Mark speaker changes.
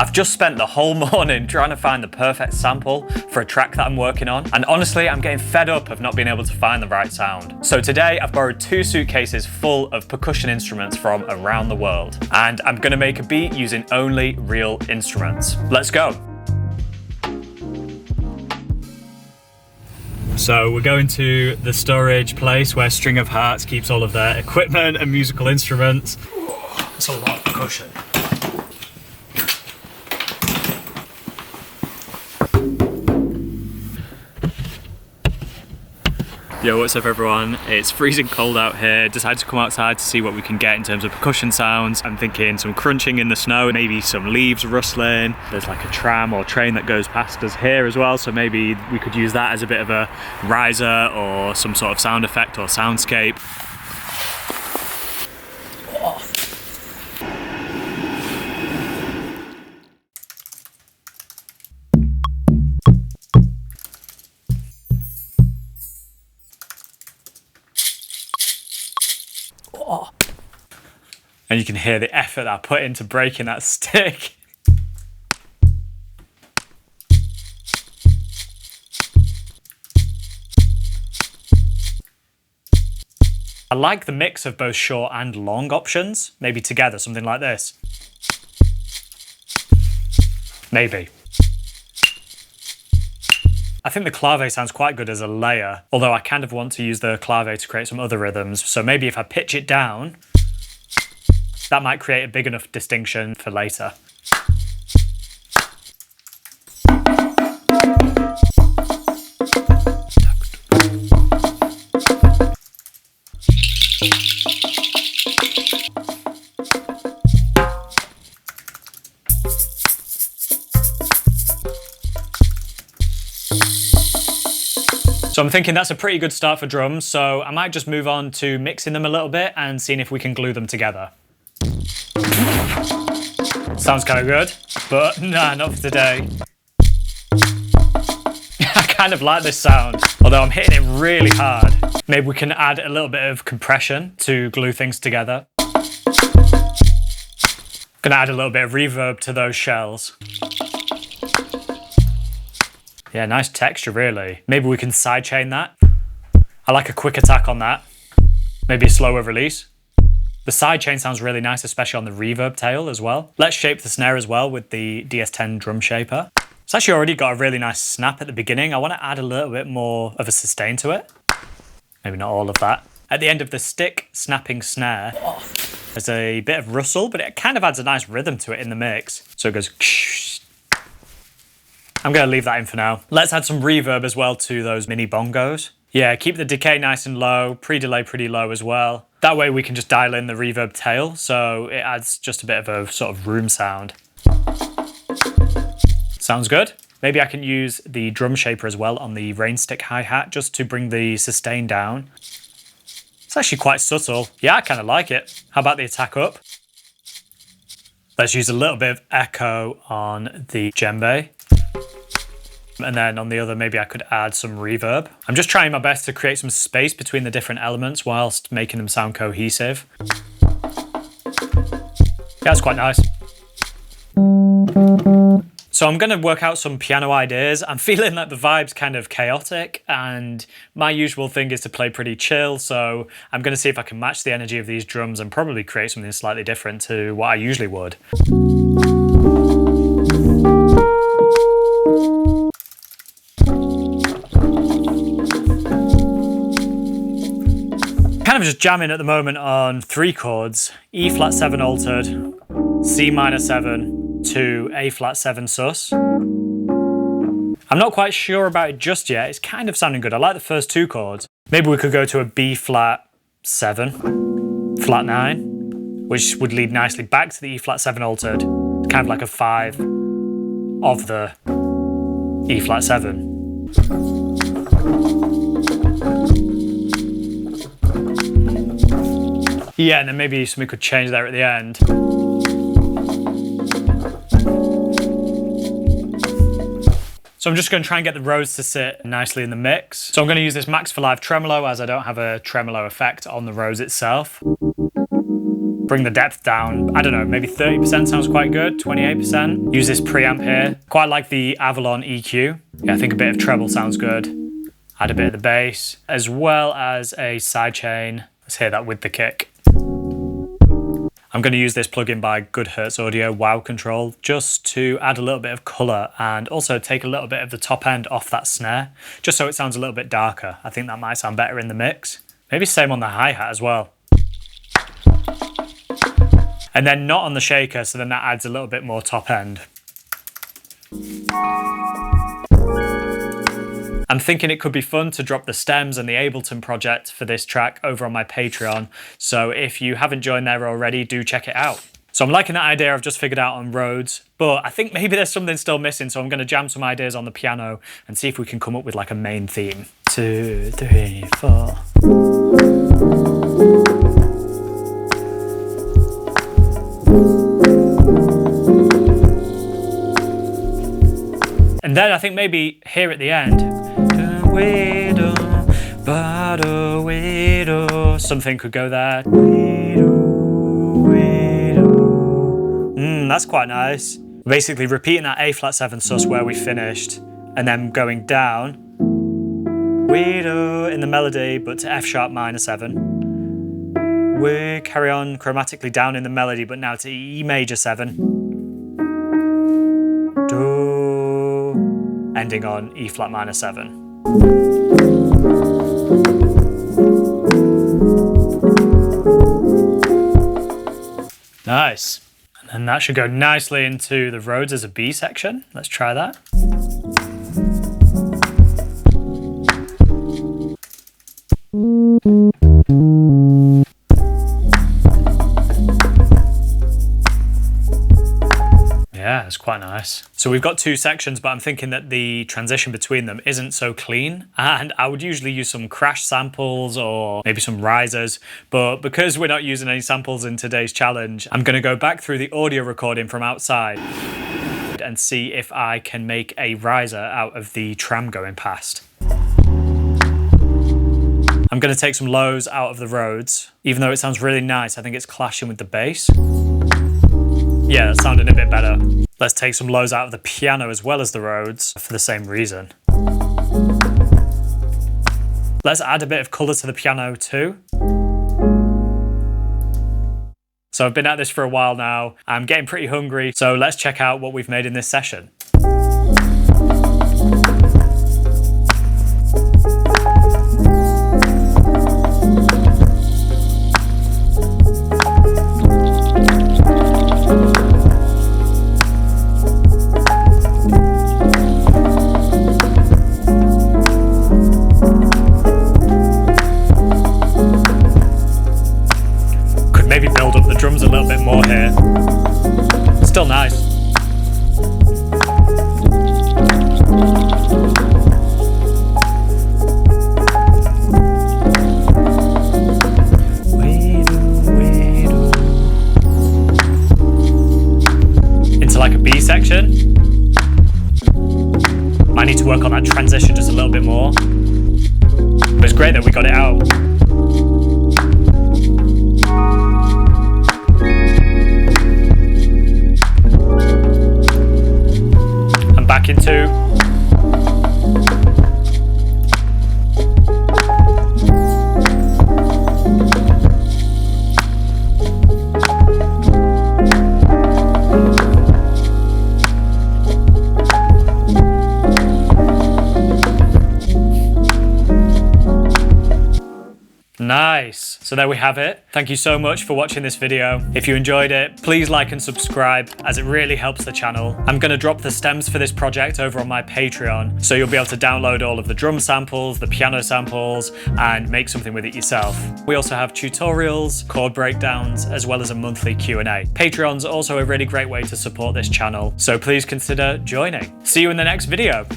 Speaker 1: I've just spent the whole morning trying to find the perfect sample for a track that I'm working on, and honestly, I'm getting fed up of not being able to find the right sound. So today, I've borrowed 2 suitcases full of percussion instruments from around the world, and I'm gonna make a beat using only real instruments. Let's go. So we're going to the storage place where String of Hearts keeps all of their equipment and musical instruments. That's a lot of percussion. Yo, what's up everyone? It's freezing cold out here. Decided to come outside to see what we can get in terms of percussion sounds. I'm thinking some crunching in the snow, maybe some leaves rustling. There's like a tram or train that goes past us here as well, so maybe we could use that as a bit of a riser or some sort of sound effect or soundscape. And you can hear the effort that I put into breaking that stick. I like the mix of both short and long options, maybe together, something like this. Maybe. I think the clave sounds quite good as a layer, although I kind of want to use the clave to create some other rhythms, so maybe if I pitch it down, that might create a big enough distinction for later. So I'm thinking that's a pretty good start for drums, so I might just move on to mixing them a little bit and seeing if we can glue them together. Sounds kind of good, but nah, not for today. I kind of like this sound, although I'm hitting it really hard. Maybe we can add a little bit of compression to glue things together. Gonna add a little bit of reverb to those shells. Yeah, nice texture really. Maybe we can sidechain that. I like a quick attack on that. Maybe a slower release. The sidechain sounds really nice, especially on the reverb tail as well. Let's shape the snare as well with the DS10 drum shaper. It's actually already got a really nice snap at the beginning. I want to add a little bit more of a sustain to it. Maybe not all of that. At the end of the stick snapping snare, there's a bit of rustle, but it kind of adds a nice rhythm to it in the mix. So it goes ksh. I'm going to leave that in for now. Let's add some reverb as well to those mini bongos. Yeah, keep the decay nice and low, pre-delay pretty low as well. That way we can just dial in the reverb tail, so it adds just a bit of a sort of room sound. Sounds good. Maybe I can use the drum shaper as well on the rain stick hi-hat just to bring the sustain down. It's actually quite subtle. Yeah, I kind of like it. How about the attack up? Let's use a little bit of echo on the djembe. And then on the other, maybe I could add some reverb. I'm just trying my best to create some space between the different elements whilst making them sound cohesive. Yeah, it's quite nice. So I'm going to work out some piano ideas. I'm feeling that the vibe's kind of chaotic, and my usual thing is to play pretty chill, so I'm going to see if I can match the energy of these drums and probably create something slightly different to what I usually would. Kind of just jamming at the moment on 3 chords: E flat 7 altered, C minor 7 to A flat 7 sus. I'm not quite sure about it just yet. It's kind of sounding good. I like the first 2 chords. Maybe we could go to a B flat 7, flat 9, which would lead nicely back to the E flat 7 altered. It's kind of like a 5 of the E flat 7. Yeah, and then maybe something could change there at the end. So I'm just going to try and get the Rhodes to sit nicely in the mix. So I'm going to use this Max for Live tremolo, as I don't have a tremolo effect on the Rhodes itself. Bring the depth down. I don't know, maybe 30% sounds quite good, 28%. Use this preamp here. Quite like the Avalon EQ. Yeah, I think a bit of treble sounds good. Add a bit of the bass, as well as a sidechain. Let's hear that with the kick. I'm going to use this plugin by Good Hertz Audio, Wow Control, just to add a little bit of colour and also take a little bit of the top end off that snare, just so it sounds a little bit darker. I think that might sound better in the mix. Maybe same on the hi-hat as well. And then not on the shaker, so then that adds a little bit more top end. I'm thinking it could be fun to drop the stems and the Ableton project for this track over on my Patreon. So if you haven't joined there already, do check it out. So I'm liking that idea I've just figured out on Rhodes, but I think maybe there's something still missing. So I'm going to jam some ideas on the piano and see if we can come up with like a main theme. 2, 3, 4. And then I think maybe here at the end, something could go there. That's quite nice. Basically repeating that A flat 7 sus where we finished, and then going down in the melody, but to F sharp minor 7. We carry on chromatically down in the melody, but now to E major 7. Do, ending on E flat minor 7. Nice. And then that should go nicely into the Rhodes as a B section. Let's try that. Yeah, it's quite nice. So we've got 2 sections, but I'm thinking that the transition between them isn't so clean. And I would usually use some crash samples or maybe some risers. But because we're not using any samples in today's challenge, I'm going to go back through the audio recording from outside and see if I can make a riser out of the tram going past. I'm going to take some lows out of the Rhodes. Even though it sounds really nice, I think it's clashing with the bass. Yeah, that's sounding a bit better. Let's take some lows out of the piano as well as the Rhodes for the same reason. Let's add a bit of colour to the piano too. So I've been at this for a while now. I'm getting pretty hungry, so let's check out what we've made in this session. Drums a little bit more here. Still nice. Into like a B section. Might need to work on that transition just a little bit more. But it's great that we got it out. Back into. Nice. So there we have it. Thank you so much for watching this video. If you enjoyed it, please like and subscribe as it really helps the channel. I'm going to drop the stems for this project over on my Patreon, so you'll be able to download all of the drum samples, the piano samples, and make something with it yourself. We also have tutorials, chord breakdowns, as well as a monthly Q&A. Patreon's also a really great way to support this channel, so please consider joining. See you in the next video.